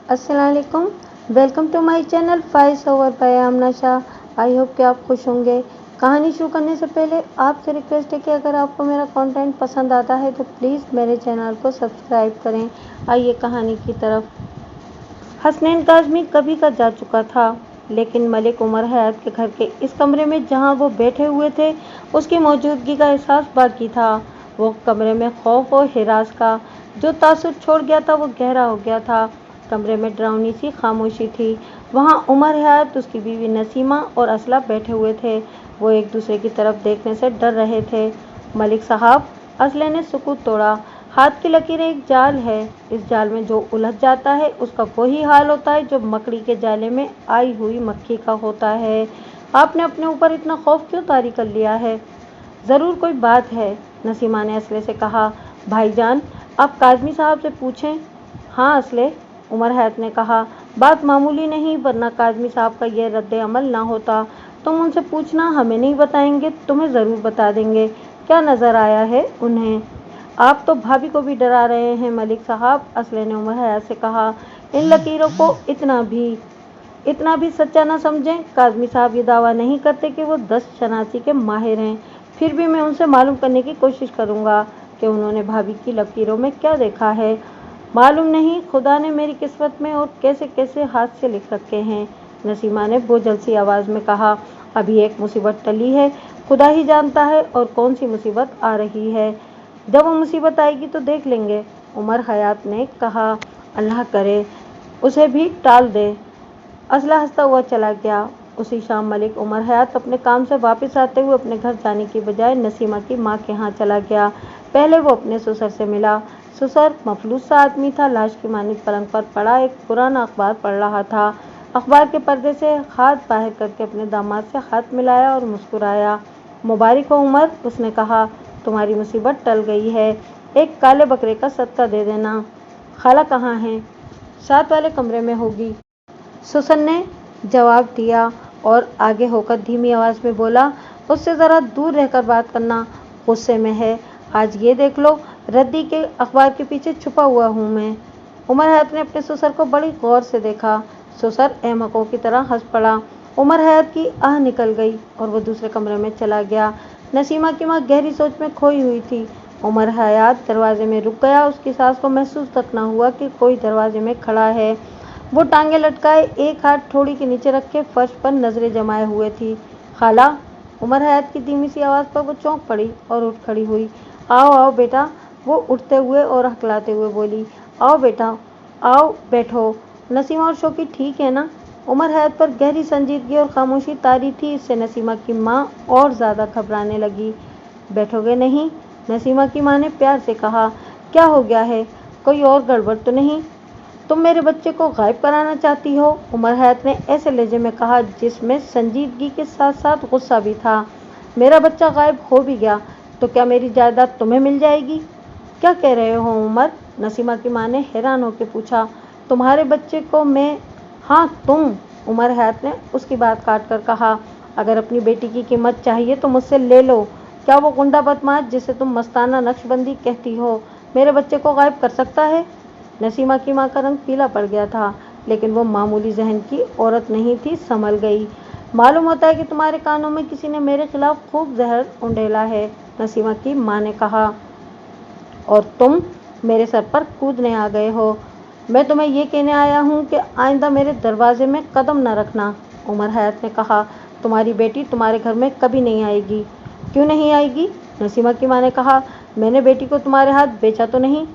अस्सलाम वालेकुम। Welcome to my channel फाइज ओवर by Aamna Shah. I hope कि आप खुश होंगे। कहानी शुरू करने से पहले आपसे रिक्वेस्ट है कि अगर आपको मेरा कंटेंट पसंद आता है तो प्लीज़ मेरे चैनल को सब्सक्राइब करें। आइए कहानी की तरफ। हसनैन काज़मी कभी का जा चुका था, लेकिन मलिक उमर हयात के घर के इस कमरे में जहां वो बैठे हुए थे उसकी मौजूदगी का एहसास बाकी था। वो कमरे में खौफ और हिरास का जो तासुर छोड़ गया था वो गहरा हो गया था। कमरे में डरावनी सी खामोशी थी। वहाँ उमर हयात, उसकी बीवी नसीमा और असला बैठे हुए थे। वो एक दूसरे की तरफ देखने से डर रहे थे। मलिक साहब, असले ने सुकूत तोड़ा। हाथ की लकीरें एक जाल है। इस जाल में जो उलझ जाता है उसका वही हाल होता है जो मकड़ी के जाले में आई हुई मक्खी का होता है। आपने अपने ऊपर इतना खौफ क्यों तारी कर लिया है? ज़रूर कोई बात है, नसीमा ने असले से कहा। भाईजान, आप काज़मी साहब से पूछें। हाँ असले, उमर हयात ने कहा। बात मामूली नहीं, वरना काज़मी साहब का यह रद्द अमल ना होता। तुम उनसे पूछना, हमें नहीं बताएंगे, तुम्हें ज़रूर बता देंगे। क्या नज़र आया है उन्हें? आप तो भाभी को भी डरा रहे हैं मलिक साहब, असले ने उमर हयात से कहा। इन लकीरों को इतना भी सच्चा न समझें। काज़मी साहब ये दावा नहीं करते कि वो 10 शनासी के माहिर हैं। फिर भी मैं उनसे मालूम करने की कोशिश करूँगा कि उन्होंने भाभी की लकीरों में क्या देखा है। मालूम नहीं, खुदा ने मेरी किस्मत में और कैसे कैसे हाथ से लिख रखे हैं, नसीमा ने बोझल सी आवाज़ में कहा। अभी एक मुसीबत टली है, खुदा ही जानता है और कौन सी मुसीबत आ रही है। जब वो मुसीबत आएगी तो देख लेंगे, उमर हयात ने कहा। अल्लाह करे उसे भी टाल दे। असला हंसता हुआ चला गया। उसी शाम मलिक उमर हयात अपने काम से वापस आते हुए अपने घर जाने की बजाय नसीमा की माँ के यहाँ चला गया। पहले वो अपने ससुर से मिला। ससुर मफलूस सा आदमी था। लाश की मानित पलंग पर पड़ा एक पुराना अखबार पढ़ रहा था। अखबार के पर्दे से हाथ बाहर करके अपने दामाद से हाथ मिलाया और मुस्कुराया। मुबारक हो उमर, उसने कहा। तुम्हारी मुसीबत टल गई है। एक काले बकरे का सदका दे देना। खाला कहाँ है? साथ वाले कमरे में होगी, ससुर ने जवाब दिया और आगे होकर धीमी आवाज़ में बोला। उससे ज़रा दूर रहकर बात करना, गुस्से में है। आज ये देख लो, रद्दी के अखबार के पीछे छुपा हुआ हूँ मैं। उमर हयात ने अपने ससुर को बड़ी गौर से देखा। ससुर अहमकों की तरह हंस पड़ा। उमर हयात की आह निकल गई और वो दूसरे कमरे में चला गया। नसीमा की माँ गहरी सोच में खोई हुई थी। उमर हयात दरवाजे में रुक गया। उसकी सास को महसूस तक न हुआ कि कोई दरवाजे में खड़ा है। वो टांगे लटकाए, एक हाथ ठोड़ी के नीचे रखे फर्श पर नजरें जमाए हुए थी। खाला, उमर हयात की धीमी सी आवाज़ पर वो चौंक पड़ी और उठ खड़ी हुई। आओ आओ बेटा, वो उठते हुए और हकलाते हुए बोली। आओ बेटा, आओ बैठो। नसीमा और शौकी ठीक है ना? उमर हयात पर गहरी संजीदगी और खामोशी तारी थी। इससे नसीमा की माँ और ज़्यादा घबराने लगी। बैठोगे नहीं? नसीमा की माँ ने प्यार से कहा। क्या हो गया है? कोई और गड़बड़ तो नहीं? तुम मेरे बच्चे को गायब कराना चाहती हो? उमर हयात ने ऐसे लहजे में कहा जिसमें संजीदगी के साथ साथ गुस्सा भी था। मेरा बच्चा गायब हो भी गया तो क्या मेरी जायदाद तुम्हें मिल जाएगी? क्या कह रहे हो उमर? नसीमा की माँ ने हैरान होकर पूछा। तुम्हारे बच्चे को मैं? हाँ तुम, उमर हयात ने उसकी बात काट कर कहा। अगर अपनी बेटी की कीमत चाहिए तो मुझसे ले लो। क्या वो गुंडा बदमाश जिसे तुम मस्ताना नक्शबंदी कहती हो मेरे बच्चे को गायब कर सकता है? नसीमा की माँ का रंग पीला पड़ गया था, लेकिन वो मामूली जहन की औरत नहीं थी, संभल गई। मालूम होता है कि तुम्हारे कानों में किसी ने मेरे खिलाफ खूब जहर उंडेला है, नसीमा की माँ ने कहा। और तुम मेरे सर पर कूदने आ गए हो। मैं तुम्हें ये कहने आया हूँ कि आइंदा मेरे दरवाजे में कदम न रखना, उमर हयात ने कहा। तुम्हारी बेटी तुम्हारे घर में कभी नहीं आएगी। क्यों नहीं आएगी? नसीमा की माँ ने कहा। मैंने बेटी को तुम्हारे हाथ बेचा तो नहीं?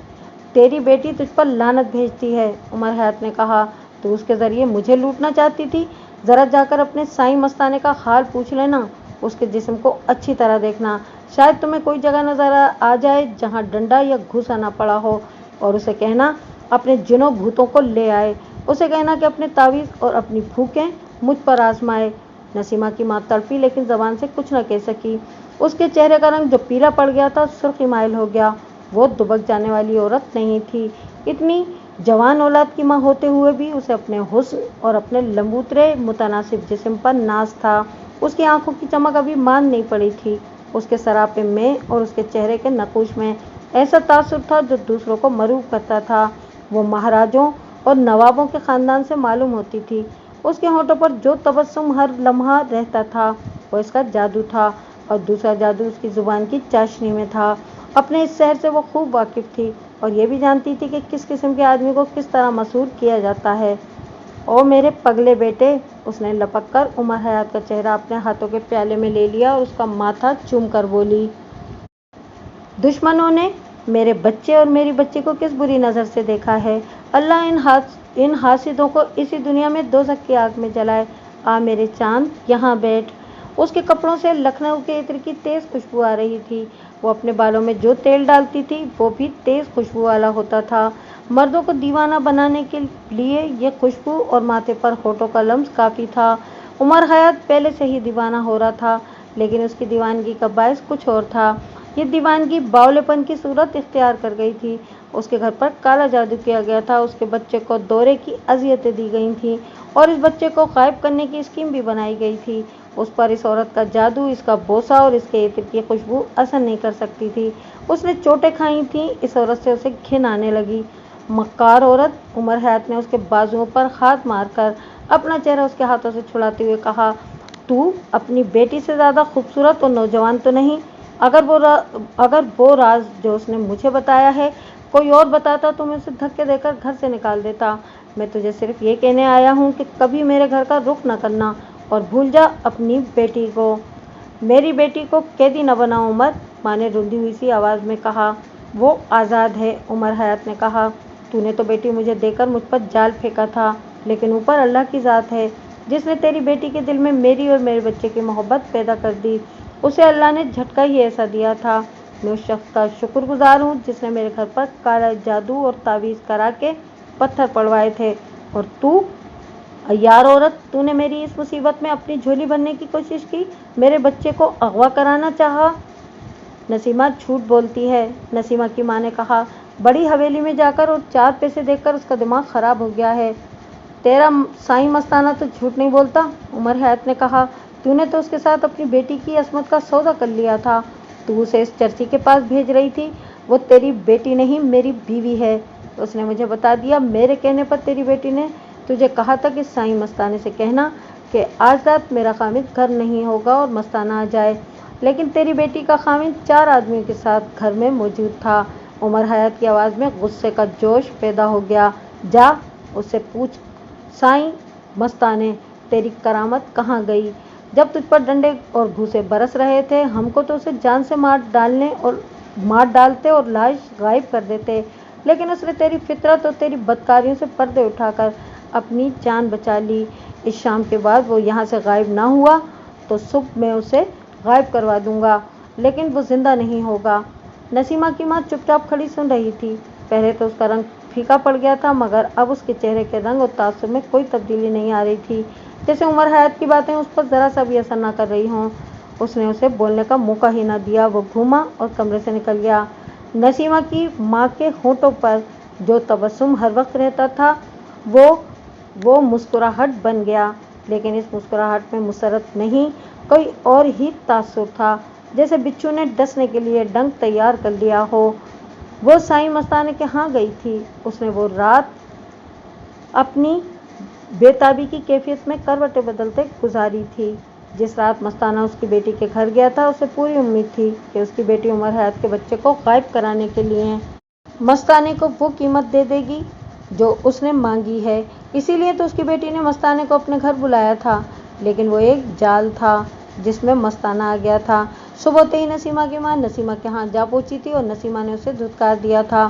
तेरी बेटी तुझ पर लानत भेजती है, उमर हयात ने कहा। तू उसके ज़रिए मुझे लूटना चाहती थी। ज़रा जाकर अपने साईं मस्ताने का हाल पूछ लेना। उसके जिस्म को अच्छी तरह देखना। शायद तुम्हें कोई जगह नजर आ जाए जहाँ डंडा या घुसा ना पड़ा हो। और उसे कहना अपने जिनों भूतों को ले आए। उसे कहना कि अपने तावीज़ और अपनी भूखें मुझ पर आजमाए। नसीमा की माँ तड़पी, लेकिन जबान से कुछ न कह सकी। उसके चेहरे का रंग जो पीला पड़ गया था सुर्खी माइल हो गया। वो दुबक जाने वाली औरत नहीं थी। इतनी जवान औलाद की माँ होते हुए भी उसे अपने हुस्न और अपने लंबूतरे मुतनासिब जिस्म पर नाज था। उसकी आंखों की चमक अभी मान नहीं पड़ी थी। उसके सरापे में और उसके चेहरे के नकूश में ऐसा तासुर था जो दूसरों को मरूब करता था। वो महाराजों और नवाबों के ख़ानदान से मालूम होती थी। उसके होठों पर जो तबस्सुम हर लम्हा रहता था वो इसका जादू था, और दूसरा जादू उसकी ज़ुबान की चाशनी में था। अपने इस शहर से वो खूब वाकिफ़ थी और ये भी जानती थी कि किस किस्म के आदमी को किस तरह मशहूर किया जाता है। ओ मेरे पगले बेटे, उसने लपक कर उमर हयात का चेहरा अपने हाथों के प्याले में ले लिया और उसका माथा चूम कर बोली, दुश्मनों ने मेरे बच्चे और मेरी बच्ची को किस बुरी नज़र से देखा है। अल्लाह इन हासिदों को इसी दुनिया में दोज़ख की आग में जलाए। आ मेरे चांद, यहाँ बैठ। उसके कपड़ों से लखनऊ के इत्र की तेज़ खुशबू आ रही थी। वो अपने बालों में जो तेल डालती थी वो भी तेज़ खुशबू वाला होता था। मर्दों को दीवाना बनाने के लिए ये खुशबू और माथे पर होठों का लम्स काफ़ी था। उमर हयात पहले से ही दीवाना हो रहा था, लेकिन उसकी दीवानगी का बायस कुछ और था। ये दीवानगी बावलेपन की सूरत इख्तियार कर गई थी। उसके घर पर काला जादू किया गया था। उसके बच्चे को दौरे की अजियतें दी गई थीं और इस बच्चे को गायब करने की स्कीम भी बनाई गई थी। उस पर इस औरत का जादू, इसका बोसा और इसके इत्र की खुशबू असर नहीं कर सकती थी। उसने चोटें खाई थीं। इस औरत से उसे घिन आने लगी। मक्कार औरत, उमर हयात ने उसके बाजुओं पर हाथ मारकर अपना चेहरा उसके हाथों से छुड़ाते हुए कहा, तू अपनी बेटी से ज़्यादा खूबसूरत और नौजवान तो नहीं। अगर वो राज जो उसने मुझे बताया है कोई और बताता तो मैं उसे धक्के देकर घर से निकाल देता। मैं तुझे सिर्फ ये कहने आया हूँ कि कभी मेरे घर का रुख न करना और भूल जा अपनी बेटी को। मेरी बेटी को कैदी न बनाओ उमर, माँ ने रुंधी हुई सी आवाज़ में कहा। वो आज़ाद है, उमर हयात ने कहा। तूने तो बेटी मुझे देकर मुझ पर जाल फेंका था, लेकिन ऊपर अल्लाह की ज़ात है जिसने तेरी बेटी के दिल में मेरी और मेरे बच्चे की मोहब्बत पैदा कर दी। उसे अल्लाह ने झटका ही ऐसा दिया था। मैं उस शख्स का शुक्रगुजार हूँ जिसने मेरे घर पर काला जादू और तावीज़ करा के पत्थर पड़वाए थे। और तू यार औरत, तूने मेरी इस मुसीबत में अपनी झोली भरने की कोशिश की, मेरे बच्चे को अगवा कराना चाहा। नसीमा झूठ बोलती है, नसीमा की माँ ने कहा। बड़ी हवेली में जाकर और 4 पैसे देखकर उसका दिमाग ख़राब हो गया है। तेरा साईं मस्ताना तो झूठ नहीं बोलता, उमर हयात ने कहा। तूने तो उसके साथ अपनी बेटी की असमत का सौदा कर लिया था। तू उसे इस चर्ची के पास भेज रही थी। वो तेरी बेटी नहीं, मेरी बीवी है। उसने मुझे बता दिया। मेरे कहने पर तेरी बेटी ने तुझे कहा था कि साईं मस्ताने से कहना कि आज रात मेरा खामिद घर नहीं होगा और मस्ताना आ जाए, लेकिन तेरी बेटी का खामिद 4 आदमियों के साथ घर में मौजूद था। उमर हयात की आवाज़ में गुस्से का जोश पैदा हो गया। जा उससे पूछ, साईं मस्ताने, तेरी करामत कहाँ गई? जब तुझ पर डंडे और घूंसे बरस रहे थे, हमको तो उसे जान से मार डालते और लाश गायब कर देते, लेकिन उसने तेरी फितरत और तेरी बदकारियों से पर्दे उठाकर अपनी जान बचा ली। इस शाम के बाद वो यहाँ से गायब ना हुआ तो सुबह मैं उसे गायब करवा दूंगा, लेकिन वो जिंदा नहीं होगा। नसीमा की माँ चुपचाप खड़ी सुन रही थी। पहले तो उसका रंग फीका पड़ गया था, मगर अब उसके चेहरे के रंग और तासुर में कोई तब्दीली नहीं आ रही थी, जैसे उमर हयात की बातें उस पर ज़रा सा भी असर न कर रही हों। उसने उसे बोलने का मौका ही न दिया। वो घूमा और कमरे से निकल गया। नसीमा की माँ के होठों पर जो तबस्सुम हर वक्त रहता था वो मुस्कुराहट बन गया, लेकिन इस मुस्कुराहट में मुसरत नहीं, कोई और ही तासुर था, जैसे बिच्छू ने डसने के लिए डंक तैयार कर लिया हो। वो साईं मस्ताने के यहाँ गई थी। उसने वो रात अपनी बेताबी की कैफियत में करवटें बदलते गुजारी थी। जिस रात मस्ताना उसकी बेटी के घर गया था, उसे पूरी उम्मीद थी कि उसकी बेटी उमर हयात के बच्चे को गायब कराने के लिए मस्ताने को वो कीमत दे देगी जो उसने मांगी है। इसीलिए तो उसकी बेटी ने मस्ताने को अपने घर बुलाया था, लेकिन वो एक जाल था जिसमें मस्ताना आ गया था। सुबह होते ही नसीमा की माँ नसीमा के यहाँ जा पहुँची थी और नसीमा ने उसे धुतकार दिया था।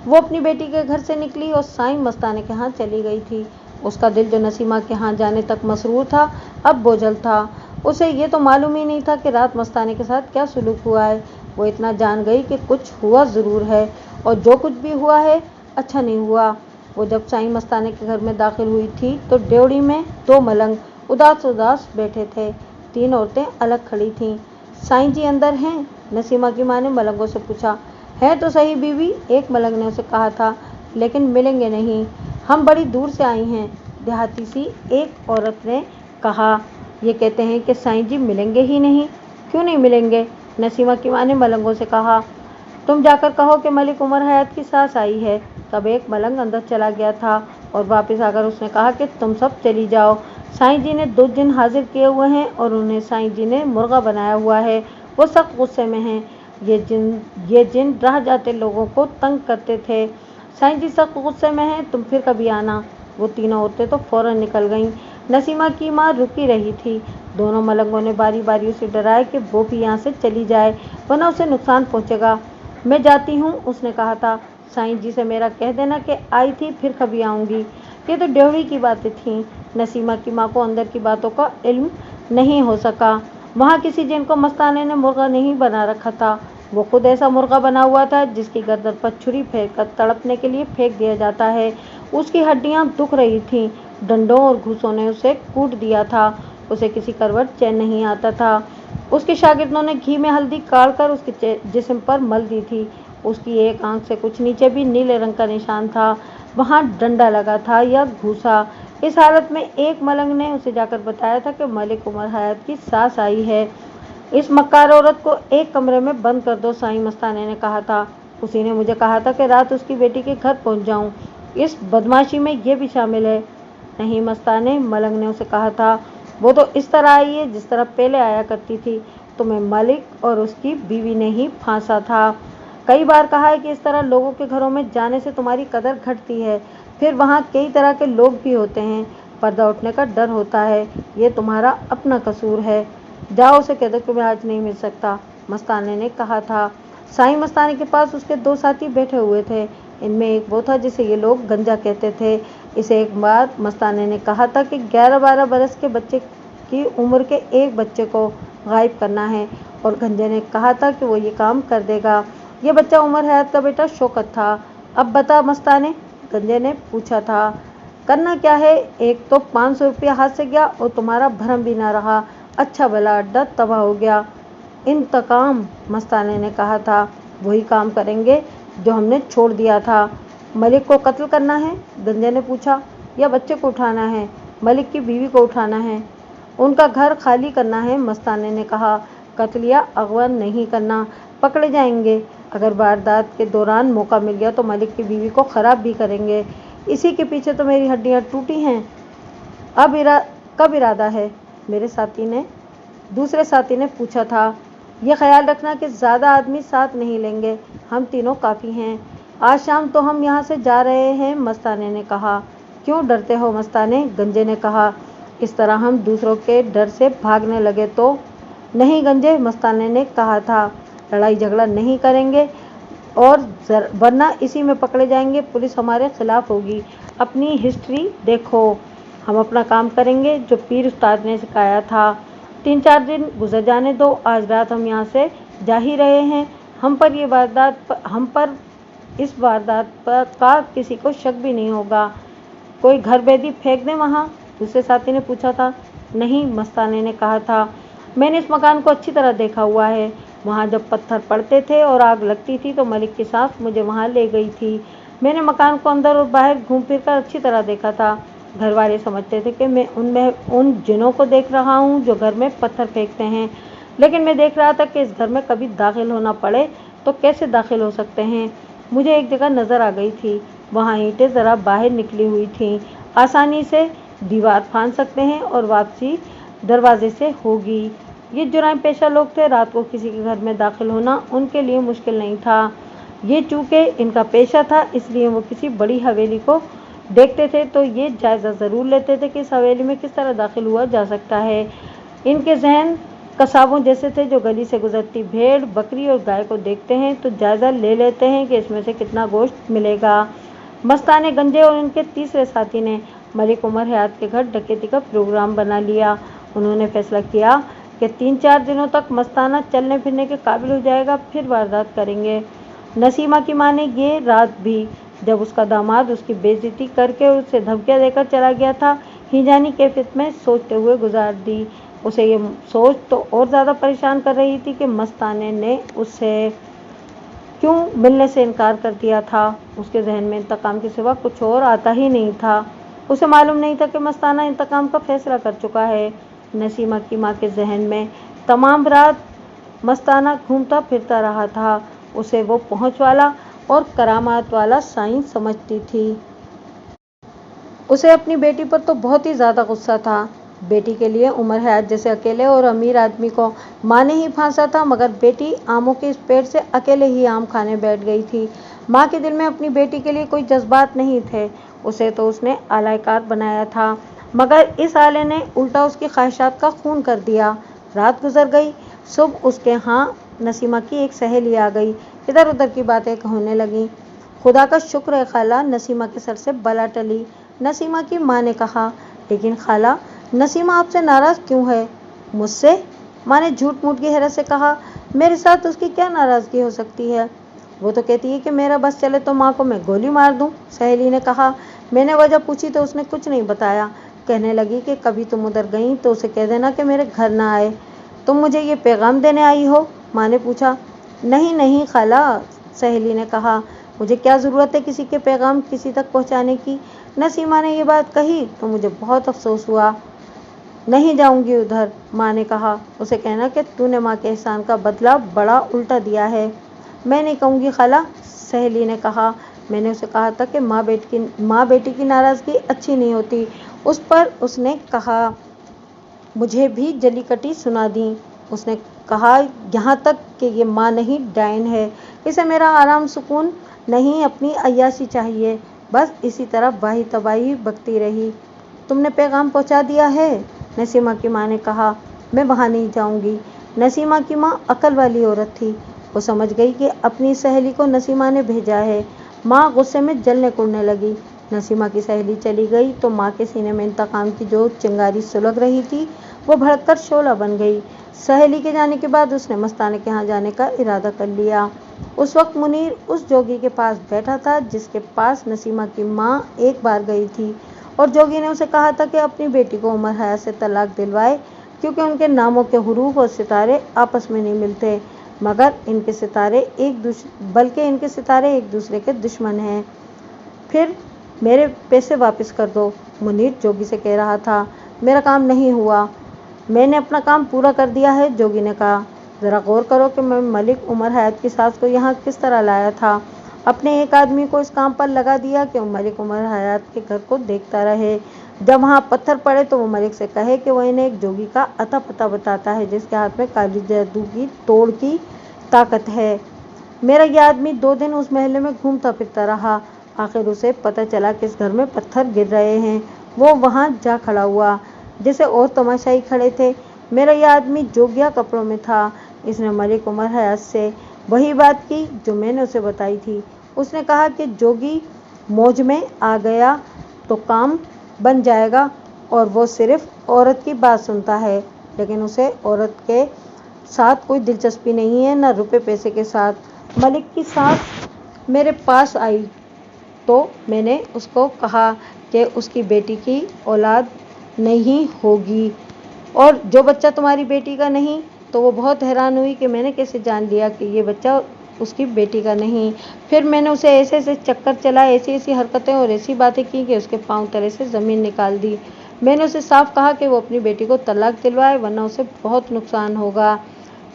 वो अपनी बेटी के घर से निकली और साईं मस्ताने के यहाँ चली गई थी। उसका दिल जो नसीमा के यहाँ जाने तक मसरूर था, अब बोझल था। उसे ये तो मालूम ही नहीं था कि रात मस्ताने के साथ क्या सुलूक हुआ है। वो इतना जान गई कि कुछ हुआ ज़रूर है, और जो कुछ भी हुआ है अच्छा नहीं हुआ। वो जब साईं मस्ताने के घर में दाखिल हुई थी तो ड्योढ़ी में 2 मलंग उदास उदास बैठे थे। 3 औरतें अलग खड़ी थीं। साईं जी अंदर हैं? नसीमा की माँ ने मलंगों से पूछा। है तो सही बीवी, एक मलंग ने उसे कहा था, लेकिन मिलेंगे नहीं, हम बड़ी दूर से आई हैं, देहाती सी एक औरत ने कहा। ये कहते हैं कि साईं जी मिलेंगे ही नहीं। क्यों नहीं मिलेंगे? नसीमा की माँ ने मलंगों से कहा। तुम जाकर कहो कि मलिक उमर हयात की सास आई है। तब एक मलंग अंदर चला गया था और वापस आकर उसने कहा कि तुम सब चली जाओ, साईं जी ने 2 जिन हाजिर किए हुए हैं और उन्हें साईं जी ने मुर्गा बनाया हुआ है, वो सख्त गुस्से में हैं। ये जिन राह जाते लोगों को तंग करते थे। साईं जी सख्त गुस्से में हैं, तुम फिर कभी आना। वो तीनों औरतें तो फौरन निकल गईं। नसीमा की माँ रुकी रही थी। दोनों मलंगों ने बारी बारी उसे डराया कि वो भी यहाँ से चली जाए, वरना उसे नुकसान पहुँचेगा। मैं जाती हूँ, उसने कहा था। साईं जी से मेरा कह देना कि आई थी, फिर कभी आऊँगी। ये तो ड्योढ़ी की बातें थीं। नसीमा की माँ को अंदर की बातों का इल्म नहीं हो सका। वहाँ किसी जिन को मस्ताने ने मुर्गा नहीं बना रखा था। वो खुद ऐसा मुर्गा बना हुआ था जिसकी गर्दन पर छुरी फेंक कर तड़पने के लिए फेंक दिया जाता है। उसकी हड्डियाँ दुख रही थीं। डंडों और घूसों ने उसे कूट दिया था। उसे किसी करवट चैन नहीं आता था। उसके शागिर्दों ने घी में हल्दी काढ़ कर उसके जिस्म पर मल दी थी। उसकी एक आंख से कुछ नीचे भी नीले रंग का निशान था। वहाँ डंडा लगा था या घूसा। इस हालत में एक मलंग ने उसे जाकर बताया था कि मलिक उमर हयात की सास आई है। इस मक्कार औरत को एक कमरे में बंद कर दो, साईं मस्ताने ने कहा था। उसी ने मुझे कहा था कि रात उसकी बेटी के घर पहुंच जाऊं। इस बदमाशी में ये भी शामिल है। नहीं मस्ताने, मलंग ने उसे कहा था, वो तो इस तरह आई है जिस तरह पहले आया करती थी। तुम्हें मलिक और उसकी बीवी ने ही फांसा था। कई बार कहा है कि इस तरह लोगों के घरों में जाने से तुम्हारी कदर घटती है। फिर वहाँ कई तरह के लोग भी होते हैं, पर्दा उठने का डर होता है। ये तुम्हारा अपना कसूर है। जाओ, उसे कह दो कि मैं आज नहीं मिल सकता, मस्ताने ने कहा था। साईं मस्ताने के पास उसके 2 साथी बैठे हुए थे। इनमें एक वो था जिसे ये लोग गंजा कहते थे। इसे एक बार मस्ताने ने कहा था कि 11-12 बरस के बच्चे की उम्र के एक बच्चे को गायब करना है और गंजे ने कहा था कि वो ये काम कर देगा। ये बच्चा उमर हयात का बेटा शौकत था। अब बता मस्ताने, गंजे ने पूछा था। करना क्या है, एक तो 500 रुपया हाथ से गया और तुम्हारा भरम भी ना रहा। अच्छा भला अड्डा तबाह हो गया। इंतकाम, मस्ताने ने कहा था। वही काम करेंगे जो हमने छोड़ दिया था। मलिक को कत्ल करना है, गंजे ने पूछा, या बच्चे को उठाना है? मलिक की बीवी को उठाना है, उनका घर खाली करना है, मस्ताने ने कहा। कत्ल या अगवा नहीं करना, पकड़े जाएंगे। अगर वारदात के दौरान मौका मिल गया तो मलिक की बीवी को खराब भी करेंगे। इसी के पीछे तो मेरी हड्डियां टूटी हैं। अब कब इरादा है? मेरे दूसरे साथी ने पूछा था। ये ख्याल रखना कि ज़्यादा आदमी साथ नहीं लेंगे, हम तीनों काफ़ी हैं। आज शाम तो हम यहाँ से जा रहे हैं, मस्ताने ने कहा। क्यों डरते हो मस्ताने, गंजे ने कहा। इस तरह हम दूसरों के डर से भागने लगे तो? नहीं गंजे, मस्ताने ने कहा था, लड़ाई झगड़ा नहीं करेंगे और वरना इसी में पकड़े जाएंगे। पुलिस हमारे खिलाफ होगी। अपनी हिस्ट्री देखो। हम अपना काम करेंगे जो पीर उस्ताद ने सिखाया था। 3-4 दिन गुजर जाने दो। आज रात हम यहाँ से जा ही रहे हैं। हम पर इस वारदात का किसी को शक भी नहीं होगा। कोई घर बेदी फेंक दें वहाँ? दूसरे साथी ने पूछा था। नहीं, मस्ताने ने कहा था, मैंने इस मकान को अच्छी तरह देखा हुआ है। वहाँ जब पत्थर पड़ते थे और आग लगती थी तो मलिक की सास मुझे वहाँ ले गई थी। मैंने मकान को अंदर और बाहर घूम फिर कर अच्छी तरह देखा था। घर वाले समझते थे कि मैं उन जिनों को देख रहा हूँ जो घर में पत्थर फेंकते हैं, लेकिन मैं देख रहा था कि इस घर में कभी दाखिल होना पड़े तो कैसे दाखिल हो सकते हैं। मुझे एक जगह नज़र आ गई थी, वहाँ ईंटें ज़रा बाहर निकली हुई थीं। आसानी से दीवार फांद सकते हैं और वापसी दरवाजे से होगी। ये जुराम पेशा लोग थे, रात को किसी के घर में दाखिल होना उनके लिए मुश्किल नहीं था। ये चूँकि इनका पेशा था इसलिए वो किसी बड़ी हवेली को देखते थे तो ये जायज़ा ज़रूर लेते थे कि इस हवेली में किस तरह दाखिल हुआ जा सकता है। इनके जहन कसाबों जैसे थे जो गली से गुजरती भेड़, बकरी और गाय को देखते हैं तो जायज़ा ले लेते हैं कि इसमें से कितना गोश्त मिलेगा। मस्ताने, गंजे और उनके तीसरे साथी ने मलिक उमर हयात के घर डकैती का प्रोग्राम बना लिया। उन्होंने फैसला किया कि 3-4 दिनों तक मस्ताना चलने फिरने के काबिल हो जाएगा, फिर वारदात करेंगे। नसीमा की माँ ने ये रात भी, जब उसका दामाद उसकी बेइज्जती करके उसे धमकियाँ देकर चला गया था, हिजानी कैफियत में सोचते हुए गुजार दी। उसे ये सोच तो और ज़्यादा परेशान कर रही थी कि मस्ताने ने उससे क्यों मिलने से इनकार कर दिया था। उसके जहन में इंतकाम के सिवा कुछ और आता ही नहीं था। उसे मालूम नहीं था कि मस्ताना इंतकाम का फैसला कर चुका है। नसीमा की माँ के जहन में तमाम रात मस्ताना घूमता फिरता रहा था। उसे वो पहुँच वाला और करामात वाला साईं समझती थी। उसे अपनी बेटी पर तो बहुत ही ज़्यादा गुस्सा था। बेटी के लिए उमर हयात जैसे अकेले और अमीर आदमी को माँ ने ही फांसा था, मगर बेटी आमों के इस पेड़ से अकेले ही आम खाने बैठ गई थी। माँ के दिल में अपनी बेटी के लिए कोई जज्बात नहीं थे। उसे तो उसने आलायकार बनाया था, मगर इस आले ने उल्टा उसकी ख्वाहिशात का खून कर दिया। रात गुजर गई। सुबह उसके यहाँ नसीमा की एक सहेली आ गई। इधर उधर की बातें होने लगी। खुदा का शुक्र है खाला, नसीमा के सर से बला टली। नसीमा की माँ ने कहा। लेकिन खाला, नसीमा आपसे नाराज़ क्यों है? मुझसे? माँ ने झूठ मूठ की हैरत से कहा। मेरे साथ उसकी क्या नाराज़गी हो सकती है? वो तो कहती है कि मेरा बस चले तो माँ को मैं गोली मार दूँ, सहेली ने कहा। मैंने वजह पूछी तो उसने कुछ नहीं बताया। कहने लगी कि कभी तुम उधर गई तो उसे कह देना कि मेरे घर ना आए। तुम मुझे ये पैगाम देने आई हो? माँ ने पूछा। नहीं नहीं खाला, सहेली ने कहा। मुझे क्या ज़रूरत है किसी के पैगाम किसी तक पहुँचाने की? नसीमा ने ये बात कही तो मुझे बहुत अफसोस हुआ। नहीं जाऊंगी उधर, माँ ने कहा। उसे कहना कि तूने माँ के एहसान का बदला बड़ा उल्टा दिया है। मैं नहीं कहूँगी खाला, सहेली ने कहा। मैंने उसे कहा था कि माँ बेटी की नाराज़गी अच्छी नहीं होती। उस पर उसने कहा। मुझे भी जली कटी सुना दी। उसने कहा, यहाँ तक कि ये माँ नहीं डायन है। इसे मेरा आराम सुकून नहीं, अपनी अय्याशी चाहिए। बस इसी तरह वाही तबाही बकती रही। तुमने पैगाम पहुँचा दिया है? नसीमा की माँ ने कहा। मैं वहाँ नहीं जाऊँगी। नसीमा की माँ अकल वाली औरत थी। वो समझ गई कि अपनी सहेली को नसीमा ने भेजा है। माँ गुस्से में जलने कुड़ने लगी। नसीमा की सहेली चली गई तो माँ के सीने में इंतकाम की जो चिंगारी सुलग रही थी वो भड़ककर शोला बन गई। सहेली के जाने के बाद उसने मस्ताने के यहाँ जाने का इरादा कर लिया। उस वक्त मुनीर उस जोगी के पास बैठा था जिसके पास नसीमा की माँ एक बार गई थी, और जोगी ने उसे कहा था कि अपनी बेटी को उमर हयात से तलाक दिलवाए, क्योंकि उनके नामों के हुरूफ और सितारे आपस में नहीं मिलते, मगर इनके सितारे एक दूसरे के दुश्मन हैं। फिर मेरे पैसे वापस कर दो, मुनीर जोगी से कह रहा था। मेरा काम नहीं हुआ, मैंने अपना काम पूरा कर दिया है, जोगी ने कहा। ज़रा गौर करो कि मैं मलिक उमर हयात की सास को यहाँ किस तरह लाया था। अपने एक आदमी को इस काम पर लगा दिया कि मलिक उमर हयात के घर को देखता रहे। जब वहाँ पत्थर पड़े तो वो मलिक से कहे कि वह इन्हें एक जोगी का अता पता बताता है जिसके हाथ में काली जादू की तोड़ की ताकत है। मेरा यह आदमी 2 दिन उस महल में घूमता फिरता रहा। आखिर उसे पता चला कि इस घर में पत्थर गिर रहे हैं। वो वहाँ जा खड़ा हुआ, जैसे और तमाशाई खड़े थे। मेरा यह आदमी जोगिया कपड़ों में था। इसने मलिक उमर हयात से वही बात की जो मैंने उसे बताई थी। उसने कहा कि जोगी मौज में आ गया तो काम बन जाएगा, और वो सिर्फ औरत की बात सुनता है, लेकिन उसे औरत के साथ कोई दिलचस्पी नहीं है, न रुपए पैसे के साथ। मलिक की सास मेरे पास आई तो मैंने उसको कहा कि उसकी बेटी की औलाद नहीं होगी, और जो बच्चा तुम्हारी बेटी का नहीं, तो वो बहुत हैरान हुई कि मैंने कैसे जान लिया कि ये बच्चा उसकी बेटी का नहीं। फिर मैंने उसे ऐसे ऐसे चक्कर चलाए, ऐसी ऐसी हरकतें और ऐसी बातें की कि उसके पाँव तले से ज़मीन निकाल दी। मैंने उसे साफ कहा कि वो अपनी बेटी को तलाक दिलवाए, वरना उसे बहुत नुकसान होगा।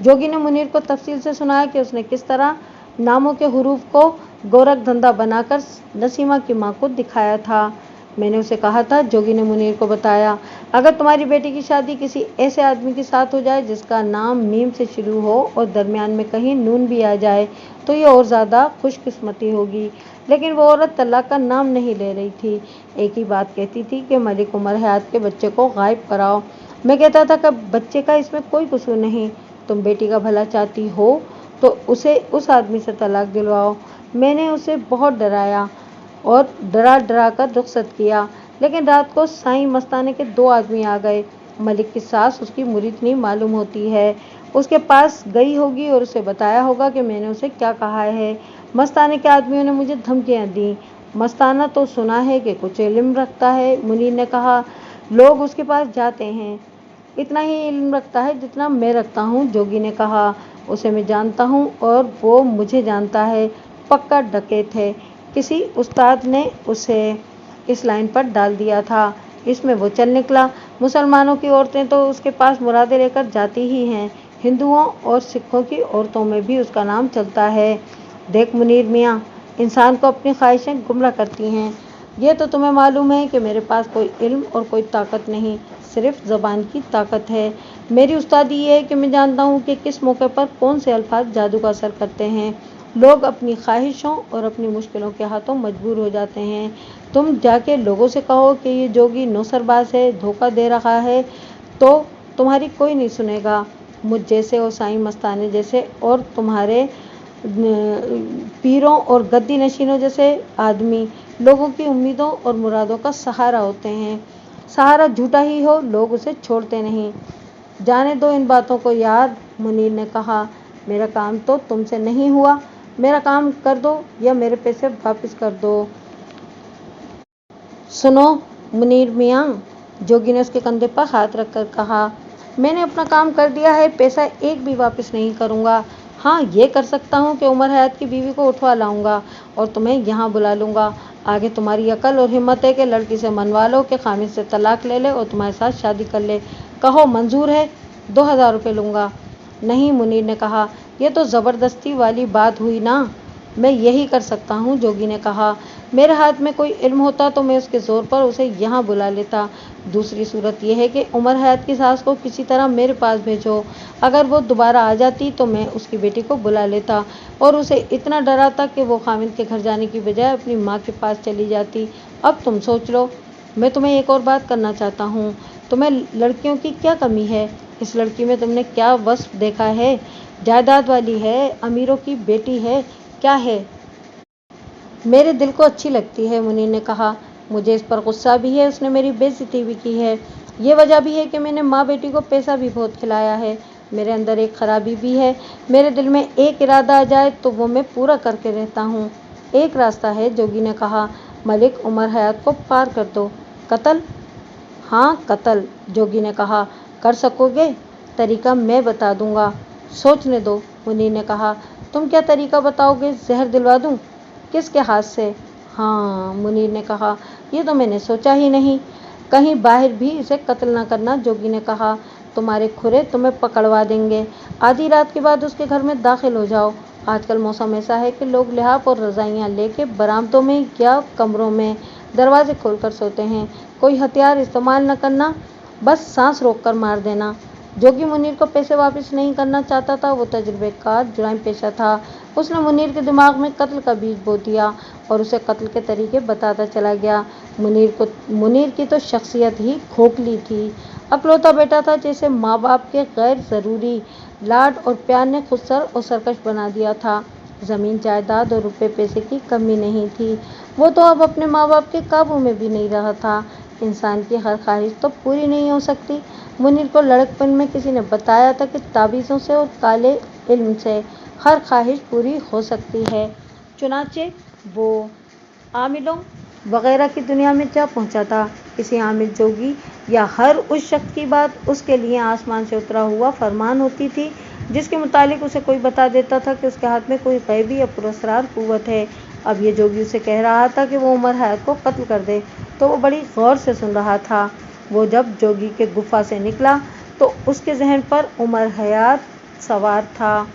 जोगी ने मुनीर को तफसील से सुनाया कि उसने किस तरह नामों के हुरूफ को गोरख धंधा बनाकर नसीमा की माँ को दिखाया था। मैंने उसे कहा था, जोगी ने मुनीर को बताया, अगर तुम्हारी बेटी की शादी किसी ऐसे आदमी के साथ हो जाए जिसका नाम मीम से शुरू हो और दरमियान में कहीं नून भी आ जाए तो ये और ज़्यादा खुशकिस्मती होगी। लेकिन वो औरत तलाक का नाम नहीं ले रही थी। एक ही बात कहती थी कि मलिक उमर हयात के बच्चे को गायब कराओ। मैं कहता था कि बच्चे का इसमें कोई कसूर नहीं। तुम बेटी का भला चाहती हो तो उसे उस आदमी से तलाक दिलवाओ। मैंने उसे बहुत डराया और डरा डरा कर रुखसत किया, लेकिन रात को साईं मस्ताने के 2 आदमी आ गए। मलिक की सास उसकी मुरीदनी मालूम होती है, उसके पास गई होगी और उसे बताया होगा कि मैंने उसे क्या कहा है। मस्ताने के आदमियों ने मुझे धमकियां दी। मस्ताना तो सुना है कि कुछ इल्म रखता है, मुनीर ने कहा। लोग उसके पास जाते हैं, इतना ही इल्म रखता है जितना मैं रखता हूँ, जोगी ने कहा। उसे मैं जानता हूँ और वो मुझे जानता है। पक्का डकैत है। किसी उस्ताद ने उसे इस लाइन पर डाल दिया था, इसमें वो चल निकला। मुसलमानों की औरतें तो उसके पास मुरादें लेकर जाती ही हैं। हिंदुओं और सिखों की औरतों में भी उसका नाम चलता है। देख मुनीर मियाँ, इंसान को अपनी ख्वाहिशें गुमराह करती हैं। ये तो तुम्हें मालूम है कि मेरे पास कोई इल्म और कोई ताकत नहीं, सिर्फ ज़बान की ताकत है। मेरी उस्तादी ये है कि मैं जानता हूँ कि किस मौके पर कौन से अल्फाज जादू का असर करते हैं। लोग अपनी ख्वाहिशों और अपनी मुश्किलों के हाथों मजबूर हो जाते हैं। तुम जाके लोगों से कहो कि ये जोगी नौसरबाज है, धोखा दे रहा है, तो तुम्हारी कोई नहीं सुनेगा। मुझ जैसे और साईं मस्ताने जैसे और तुम्हारे पीरों और गद्दी नशीनों जैसे आदमी लोगों की उम्मीदों और मुरादों का सहारा होते हैं। सहारा झूठा ही हो, लोग उसे छोड़ते नहीं। जाने दो इन बातों को यार, मुनीर ने कहा। मेरा काम तो तुमसे नहीं हुआ, मेरा काम कर दो या मेरे पैसे वापस कर दो। सुनो मुनीर मियाँ, जोगी ने उसके कंधे पर हाथ रखकर कहा, मैंने अपना काम कर दिया है, पैसा एक भी वापस नहीं करूँगा। हाँ, ये कर सकता हूँ कि उमर हयात की बीवी को उठवा लाऊंगा और तुम्हें यहाँ बुला लूँगा। आगे तुम्हारी अकल और हिम्मत है कि लड़की से मनवा लो कि खामिद से तलाक ले ले और तुम्हारे साथ शादी कर ले। कहो मंजूर है, 2000 रुपये लूँगा। नहीं, मुनीर ने कहा, यह तो ज़बरदस्ती वाली बात हुई ना। मैं यही कर सकता हूँ, जोगी ने कहा। मेरे हाथ में कोई इल्म होता तो मैं उसके ज़ोर पर उसे यहाँ बुला लेता। दूसरी सूरत यह है कि उमर हयात की सास को किसी तरह मेरे पास भेजो। अगर वो दोबारा आ जाती तो मैं उसकी बेटी को बुला लेता और उसे इतना डराता कि वो खामिद के घर जाने की बजाय अपनी माँ के पास चली जाती। अब तुम सोच लो। मैं तुम्हें एक और बात करना चाहता हूँ। तुम्हें लड़कियों की क्या कमी है? इस लड़की में तुमने क्या वस्फ देखा है? जायदाद वाली है, अमीरों की बेटी है, क्या है? मेरे दिल को अच्छी लगती है, मुनीर ने कहा। मुझे इस पर गुस्सा भी है, उसने मेरी बेइज्जती भी की है। ये वजह भी है कि मैंने माँ बेटी को पैसा भी बहुत खिलाया है। मेरे अंदर एक खराबी भी है, मेरे दिल में एक इरादा आ जाए तो वो मैं पूरा करके रहता हूँ। एक रास्ता है, जोगी ने कहा, मलिक उमर हयात को पार कर दो। कत्ल? हाँ, कत्ल, जोगी ने कहा। कर सकोगे? तरीका मैं बता दूंगा। सोचने दो, मुनीर ने कहा। तुम क्या तरीका बताओगे? जहर दिलवा दूं? किसके हाथ से? हाँ, मुनीर ने कहा, ये तो मैंने सोचा ही नहीं। कहीं बाहर भी इसे कत्ल न करना, जोगी ने कहा। तुम्हारे खुरे तुम्हें पकड़वा देंगे। आधी रात के बाद उसके घर में दाखिल हो जाओ। आजकल मौसम ऐसा है कि लोग लिहाफ और रजाइयाँ लेके बरामदों में या कमरों में दरवाजे खोलकर सोते हैं। कोई हथियार इस्तेमाल न करना, बस सांस रोककर मार देना। जोगी मुनीर को पैसे वापस नहीं करना चाहता था। वो तजुर्बेकार जुराइम पेशा था। उसने मुनीर के दिमाग में कत्ल का बीज बो दिया और उसे कत्ल के तरीके बताता चला गया। मुनीर की तो शख्सियत ही खोखली थी। अकलौता बेटा था जिसे माँ बाप के गैर ज़रूरी लाड और प्यार ने खुदसर और सरकश बना दिया था। ज़मीन जायदाद और रुपये पैसे की कमी नहीं थी। वो तो अब अपने माँ बाप के काबू में भी नहीं रहा था। इंसान की हर ख्वाहिश तो पूरी नहीं हो सकती। मुनीर को लड़कपन में किसी ने बताया था कि ताबीज़ों से और काले इल्म से हर ख्वाहिश पूरी हो सकती है। चुनाचे वो आमिलों वगैरह की दुनिया में जा पहुंचा था। किसी आमिल जोगी या हर उस शख्स की बात उसके लिए आसमान से उतरा हुआ फरमान होती थी, जिसके मुतालिक उसे कोई बता देता था कि उसके हाथ में कोई गैबी या पुरस्कार कुव्वत है। अब ये जोगी उसे कह रहा था कि वो उमर हयात को कत्ल कर दे, तो वो बड़ी गौर से सुन रहा था। वो जब जोगी के गुफा से निकला तो उसके जहन पर उमर हयात सवार था।